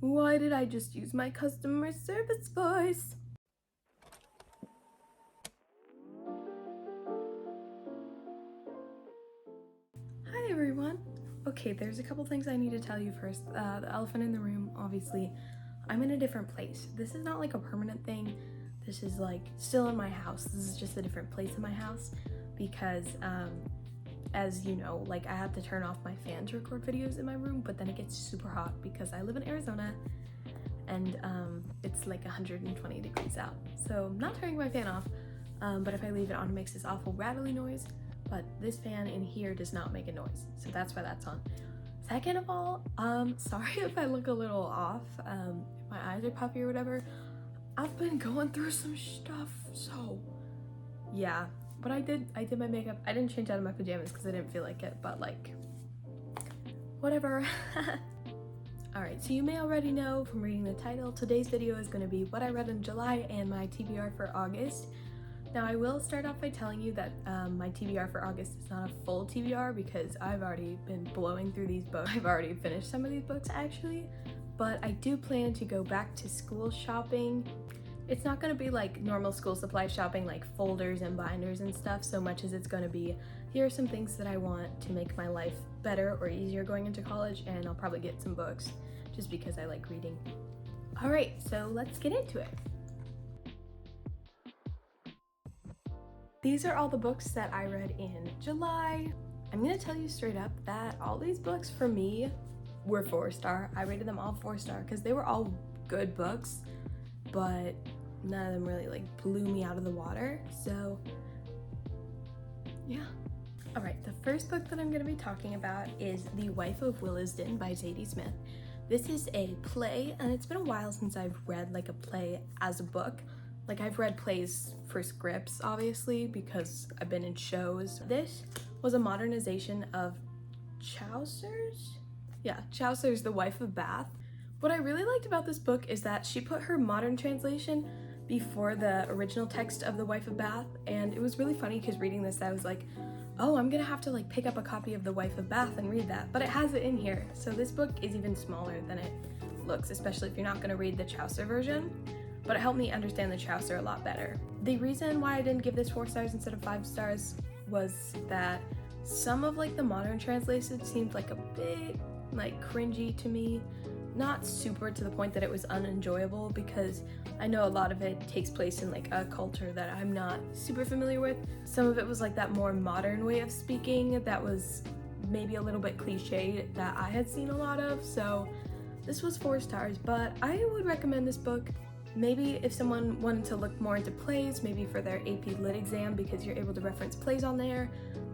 Why did I just use my customer service voice? Hi everyone! Okay, there's a couple things I need to tell you first. The elephant in the room, obviously. I'm in a different place. This is not like a permanent thing. This is like still in my house. This is just a different place in my house because as you know, like I have to turn off my fan to record videos in my room, but then it gets super hot because I live in Arizona and it's like 120 degrees out. So I'm not turning my fan off, but if I leave it on, it makes this awful rattly noise. But this fan in here does not make a noise, so that's why that's on. Second of all, sorry if I look a little off, if my eyes are puffy or whatever. I've been going through some stuff, so yeah. But I did my makeup. I didn't change out of my pajamas because I didn't feel like it, but like, whatever. Alright, so you may already know from reading the title, today's video is going to be what I read in July and my TBR for August. Now I will start off by telling you that my TBR for August is not a full TBR because I've already been blowing through these books. I've already finished some of these books actually, but I do plan to go back to school shopping. It's not going to be like normal school supply shopping like folders and binders and stuff so much as it's going to be, here are some things that I want to make my life better or easier going into college, and I'll probably get some books just because I like reading. Alright, so let's get into it. These are all the books that I read in July. I'm gonna tell you straight up that all these books for me were 4-star. I rated them all 4-star because they were all good books, but none of them really like blew me out of the water. So yeah. All right, the first book that I'm gonna be talking about is The Wife of Willesden by Zadie Smith. This is a play, and it's been a while since I've read like a play as a book. Like I've read plays for scripts, obviously, because I've been in shows. This was a modernization of Chaucer's? Yeah, Chaucer's The Wife of Bath. What I really liked about this book is that she put her modern translation before the original text of The Wife of Bath, and it was really funny because reading this I was like, oh, I'm gonna have to like pick up a copy of The Wife of Bath and read that, but it has it in here. So this book is even smaller than it looks, especially if you're not gonna read the Chaucer version. But it helped me understand the Chaucer a lot better. The reason why I didn't give this 4 stars instead of 5 stars was that some of like the modern translations seemed like a bit like cringy to me. Not super to the point that it was unenjoyable, because I know a lot of it takes place in like a culture that I'm not super familiar with. Some of it was like that more modern way of speaking that was maybe a little bit cliche that I had seen a lot of. So this was 4 stars, but I would recommend this book. Maybe if someone wanted to look more into plays, maybe for their AP Lit exam, because you're able to reference plays on there,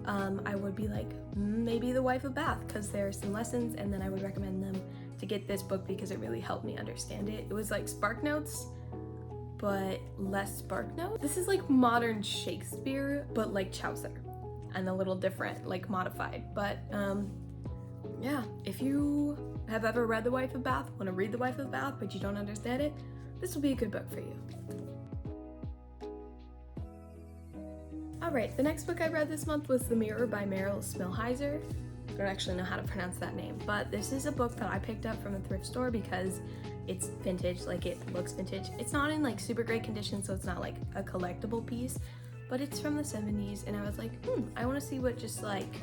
I would be like, maybe The Wife of Bath, because there are some lessons, and then I would recommend them to get this book because it really helped me understand it. It was like Spark Notes, but less Spark Notes. This is like modern Shakespeare, but like Chaucer, and a little different, like modified. But yeah, if you have ever read The Wife of Bath, want to read The Wife of Bath, but you don't understand it, this will be a good book for you. Alright, the next book I read this month was The Mirror by Meryl Smilheiser. I don't actually know how to pronounce that name, but this is a book that I picked up from a thrift store because it's vintage, like it looks vintage. It's not in like super great condition, so it's not like a collectible piece, but it's from the 70s, and I was like, I want to see what just like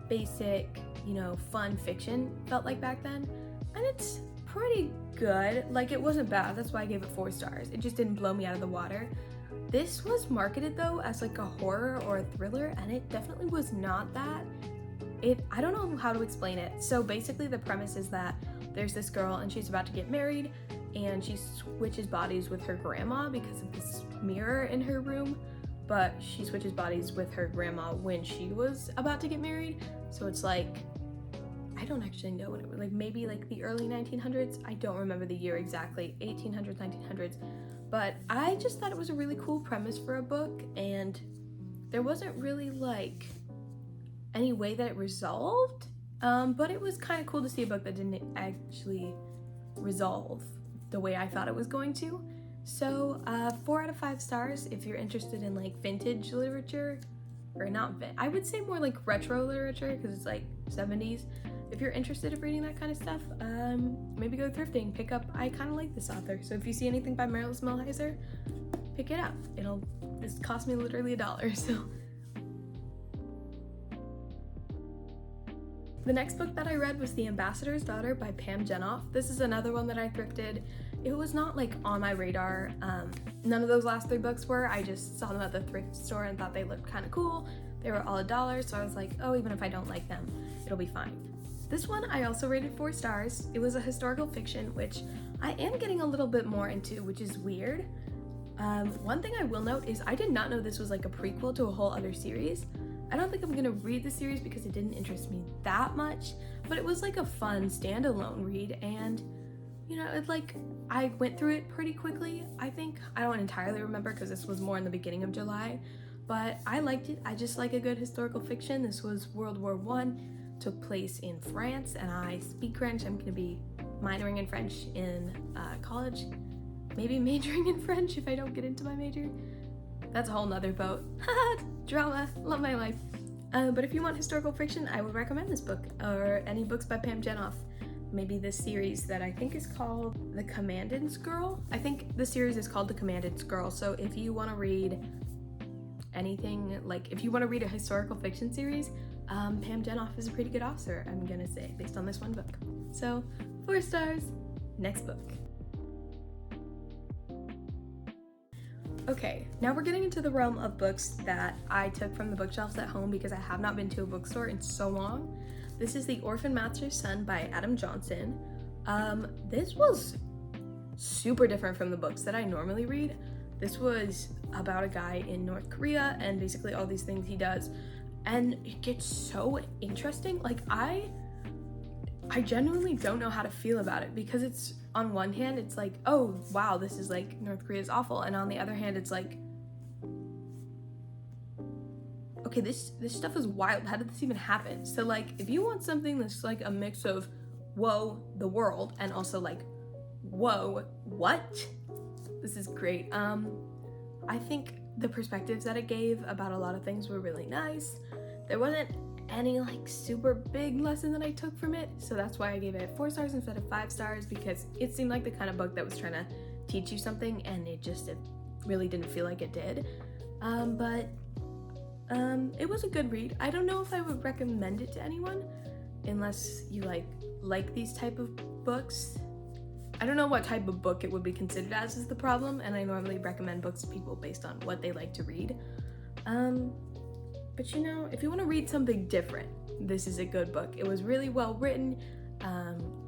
basic, you know, fun fiction felt like back then, and it's pretty good. Like it wasn't bad, that's why I gave it 4 stars. It just didn't blow me out of the water. This was marketed though as like a horror or a thriller, and it definitely was not that. I don't know how to explain it. So basically the premise is that there's this girl and she's about to get married, and she switches bodies with her grandma because of this mirror in her room, but she switches bodies with her grandma when she was about to get married. So it's like, I don't actually know what it was, like maybe like the early 1900s. I don't remember the year exactly, 1800s, 1900s. But I just thought it was a really cool premise for a book, and there wasn't really like any way that it resolved, but it was kind of cool to see a book that didn't actually resolve the way I thought it was going to. So 4 out of 5 stars if you're interested in like vintage literature, or not, I would say more like retro literature because it's like 70s. if you're interested in reading that kind of stuff, maybe go thrifting, pick up, I kind of like this author, so if you see anything by Meryl Smellheiser, pick it up. This cost me literally $1, so. The next book that I read was The Ambassador's Daughter by Pam Jenoff. This is another one that I thrifted. It was not like on my radar. None of those last 3 books were. I just saw them at the thrift store and thought they looked kind of cool. They were all $1, so I was like, oh, even if I don't like them, it'll be fine. This one I also rated 4 stars. It was a historical fiction, which I am getting a little bit more into, which is weird. One thing I will note is I did not know this was like a prequel to a whole other series. I don't think I'm gonna read the series because it didn't interest me that much, but it was like a fun standalone read, and you know, I went through it pretty quickly, I think. I don't entirely remember because this was more in the beginning of July, but I liked it. I just like a good historical fiction. This was World War I, took place in France, and I speak French. I'm gonna be minoring in French in college, maybe majoring in French if I don't get into my major. That's a whole nother boat. Drama, love my life. But if you want historical fiction, I would recommend this book, or any books by Pam Jenoff. Maybe this series that I think is called The Commandant's Girl. I think the series is called The Commandant's Girl, so if you want to read anything, like if you want to read a historical fiction series, Pam Jenoff is a pretty good author, I'm gonna say, based on this one book. So, 4 stars. Next book. Okay, now we're getting into the realm of books that I took from the bookshelves at home because I have not been to a bookstore in so long. This is The Orphan Master's Son by Adam Johnson. This was super different from the books that I normally read. This was about a guy in North Korea and basically all these things he does, and it gets so interesting. Like, I genuinely don't know how to feel about it, because it's, on one hand, it's like, oh wow, this is like, North Korea is awful, and on the other hand, it's like, okay, this stuff is wild. How did this even happen? So like, if you want something that's like a mix of whoa, the world, and also like, whoa, what? This is great. I think the perspectives that it gave about a lot of things were really nice. There wasn't any like super big lesson that I took from it, so that's why I gave it 4 stars instead of 5 stars, because it seemed like the kind of book that was trying to teach you something, and it really didn't feel like it did. But it was a good read. I don't know if I would recommend it to anyone unless you like these type of books. I don't know what type of book it would be considered as is the problem, and I normally recommend books to people based on what they like to read. But you know, if you want to read something different, this is a good book. It was really well written,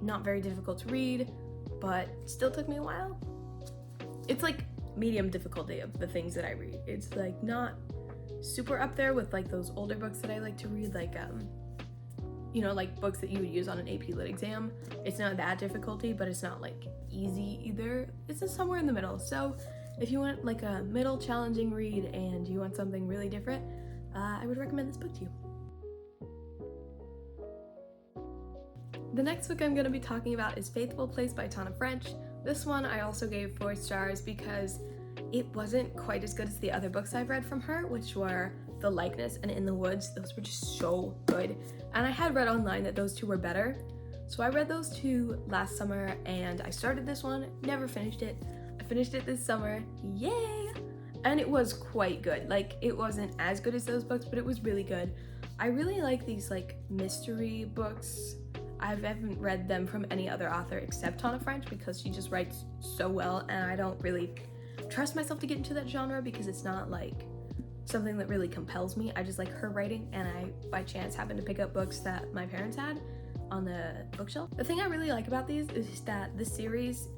not very difficult to read, but still took me a while. It's like medium difficulty of the things that I read. It's like not super up there with like those older books that I like to read, like you know, like books that you would use on an AP Lit exam. It's not that difficulty, but it's not like easy either. It's just somewhere in the middle. So if you want like a middle challenging read and you want something really different, I would recommend this book to you. The next book I'm going to be talking about is Faithful Place by Tana French. This one I also gave 4 stars because it wasn't quite as good as the other books I've read from her, which were The Likeness and In the Woods. Those were just so good. And I had read online that those 2 were better. So I read those 2 last summer, and I started this one, never finished it. I finished it this summer, yay! And it was quite good. Like, it wasn't as good as those books, but it was really good. I really like these like mystery books. I haven't read them from any other author except Tana French because she just writes so well, and I don't really trust myself to get into that genre because it's not like something that really compels me. I just like her writing, and I by chance happened to pick up books that my parents had on the bookshelf. The thing I really like about these is that the series,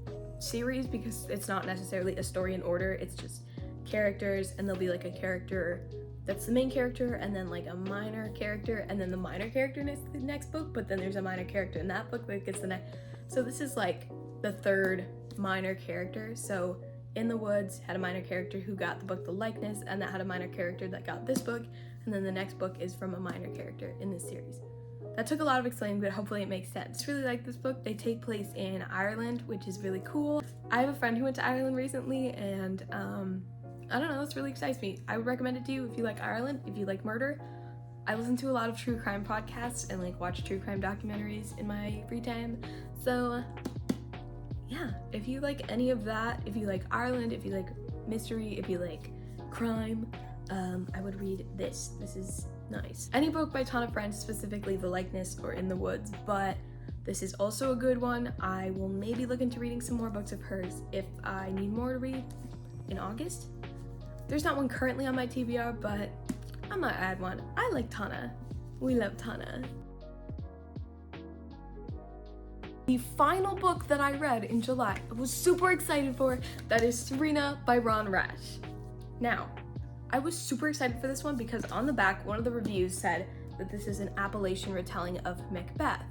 because it's not necessarily a story in order, it's just characters, and there'll be like a character that's the main character, and then like a minor character, and then the minor character in the next book, but then there's a minor character in that book that gets the next. So this is like the 3rd minor character. So In the Woods had a minor character who got the book The Likeness, and that had a minor character that got this book, and then the next book is from a minor character in this series. That took a lot of explaining, but hopefully it makes sense. Really like this book. They take place in Ireland, which is really cool. I have a friend who went to Ireland recently, and I don't know, this really excites me. I would recommend it to you if you like Ireland, if you like murder. I listen to a lot of true crime podcasts and like watch true crime documentaries in my free time. So yeah, if you like any of that, if you like Ireland, if you like mystery, if you like crime, I would read this. This is nice. Any book by Tana French, specifically The Likeness or In the Woods, but this is also a good one. I will maybe look into reading some more books of hers if I need more to read in August. There's not one currently on my TBR, but I might add one. I like Tana. We love Tana. The final book that I read in July, I was super excited for, that is Serena by Ron Rash. Now, I was super excited for this one because on the back, one of the reviews said that this is an Appalachian retelling of Macbeth.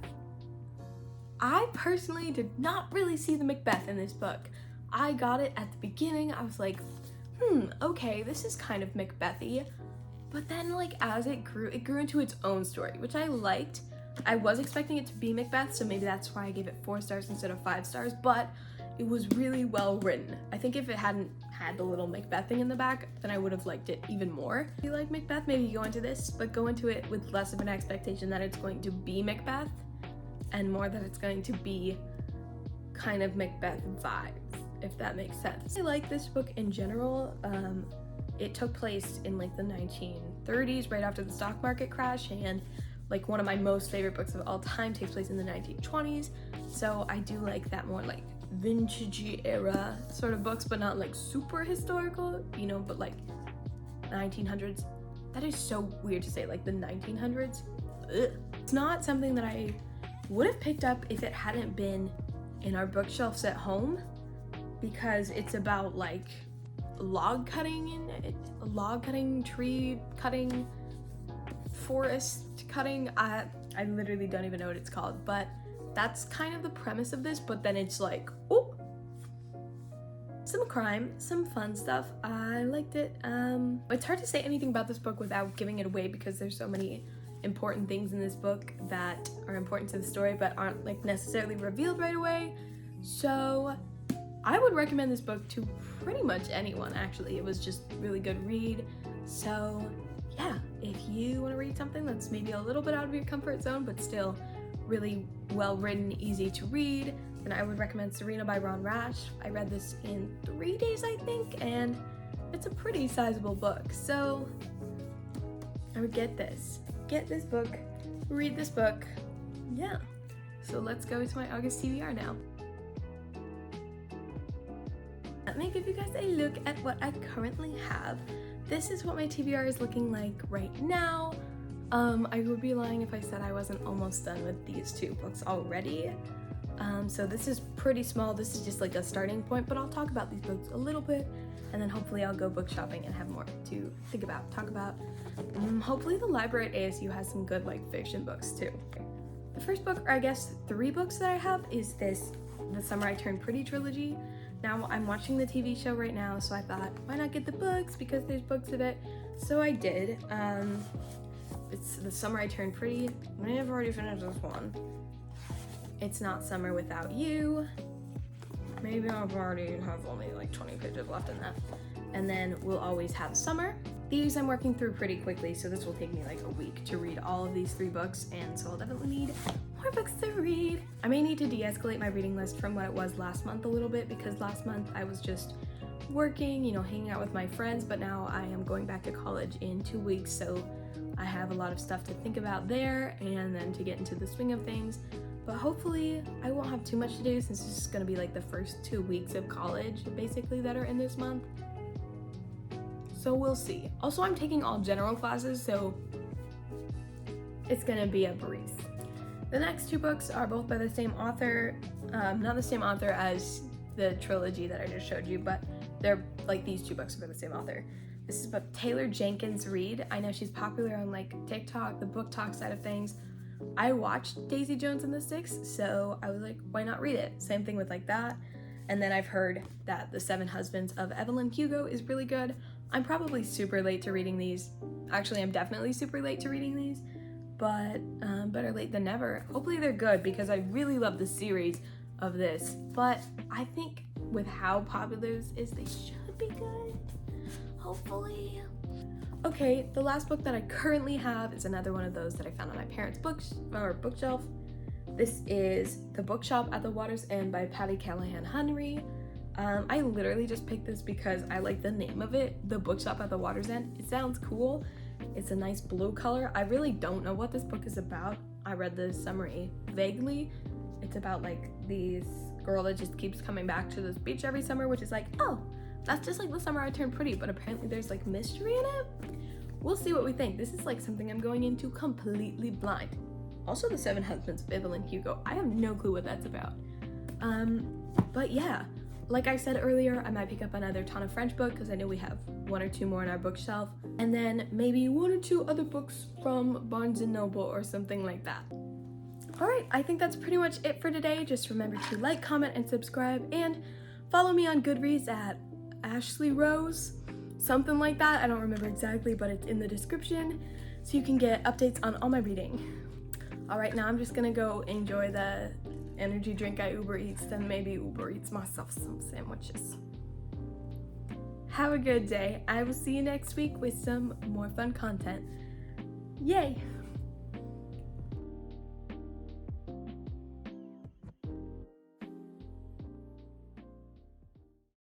I personally did not really see the Macbeth in this book. I got it at the beginning. I was like, okay, this is kind of Macbethy. But then like as it grew into its own story, which I liked. I was expecting it to be Macbeth, so maybe that's why I gave it 4 stars instead of 5 stars, but it was really well written. I think if it hadn't had the little Macbeth thing in the back, then I would have liked it even more. If you like Macbeth, maybe go into this, but go into it with less of an expectation that it's going to be Macbeth and more that it's going to be kind of Macbeth vibes, if that makes sense. I like this book in general. It took place in like the 1930s, right after the stock market crash, and like one of my most favorite books of all time takes place in the 1920s. So I do like that more like vintagey era sort of books, but not like super historical, you know, but like 1900s. That is so weird to say, like the 1900s. Ugh. It's not something that I would have picked up if it hadn't been in our bookshelves at home, because it's about like log cutting, tree cutting, forest cutting. I literally don't even know what it's called, but that's kind of the premise of this. But then it's like, oh, some crime, some fun stuff. I liked it. It's hard to say anything about this book without giving it away because there's so many important things in this book that are important to the story but aren't like necessarily revealed right away. So I would recommend this book to pretty much anyone, actually. It was just really good read. So yeah, if you want to read something that's maybe a little bit out of your comfort zone but still really well written, easy to read, then I would recommend Serena by Ron Rash. I read this in 3 days, I think, and it's a pretty sizable book. So I would get this book, read this book. Yeah. So let's go to my August TBR now. Let me give you guys a look at what I currently have. This is what my TBR is looking like right now. I would be lying if I said I wasn't almost done with these 2 books already. So this is pretty small. This is just like a starting point, but I'll talk about these books a little bit, and then hopefully I'll go book shopping and have more to think about, talk about. Hopefully the library at ASU has some good like fiction books too. The first book, or I guess 3 books that I have, is this The Summer I Turned Pretty trilogy. Now I'm watching the TV show right now, so I thought, why not get the books because there's books of it. So I did. It's The Summer I Turned Pretty. I've already finished this one. It's Not Summer Without You. Maybe I've already have only like 20 pages left in that. And then We'll Always Have Summer. These I'm working through pretty quickly, so this will take me like a week to read all of these 3 books, and so I'll definitely need more books to read. I may need to de-escalate my reading list from what it was last month a little bit, because last month I was just working, you know, hanging out with my friends, but now I am going back to college in 2 weeks, so I have a lot of stuff to think about there and then to get into the swing of things. But hopefully I won't have too much to do since this is going to be like the first 2 weeks of college basically that are in this month. So we'll see. Also, I'm taking all general classes, so it's gonna be a breeze. The next 2 books are both by the same author, not the same author as the trilogy that I just showed you, but they're like these 2 books are by the same author. This is by Taylor Jenkins Reid. I know she's popular on like TikTok, the book talk side of things. I watched Daisy Jones and the Six, so I was like, why not read it? Same thing with like that. And then I've heard that The 7 Husbands of Evelyn Hugo is really good. I'm probably super late to reading these. Actually, I'm definitely super late to reading these, but better late than never. Hopefully they're good because I really love the series of this, but I think with how popular this is, they should be good, hopefully. Okay, the last book that I currently have is another one of those that I found on my parents' bookshelf. This is The Bookshop at the Water's End by Patty Callahan Henry. I literally just picked this because I like the name of it, The Bookshop at the Water's End. It sounds cool. It's a nice blue color. I really don't know what this book is about. I read the summary vaguely. It's about like this girl that just keeps coming back to this beach every summer, which is like, oh, that's just like the summer I turned pretty, but apparently there's like mystery in it. We'll see what we think. This is like something I'm going into completely blind. Also, The Seven Husbands of Evelyn Hugo. I have no clue what that's about. But yeah, like I said earlier, I might pick up another Tana French book because I know we have 1 or 2 more on our bookshelf. And then maybe 1 or 2 other books from Barnes & Noble or something like that. All right, I think that's pretty much it for today. Just remember to like, comment, and subscribe, and follow me on Goodreads at ashlie.rose, something like that. I don't remember exactly, but it's in the description, so you can get updates on all my reading. All right, now I'm just gonna go enjoy the energy drink I Uber Eats, then maybe Uber Eats myself some sandwiches. Have a good day. I will see you next week with some more fun content. Yay!